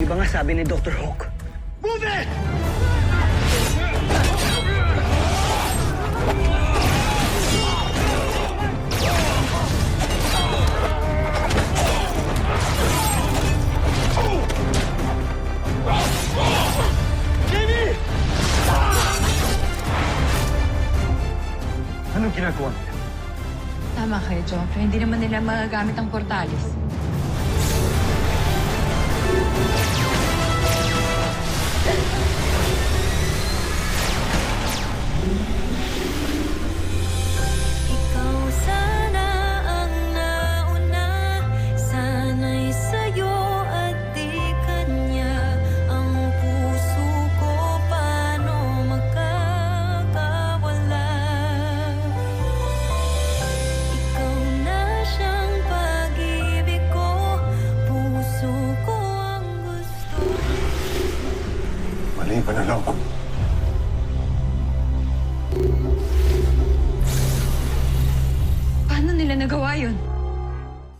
ba nga sabi ni Dr. Hawk? Move it! Jamie! Anong ginagawa niya? Tama kayo, Joffrey. Hindi naman nila magagamit ang portalis. Ikaw sana ang nauna, sana'y sa'yo at di kanya. Ang puso ko paano magkakawala? Ikaw na siyang pag-ibig ko, puso ko ang gusto. Mali ba na lang? Paano nila nagawa yun?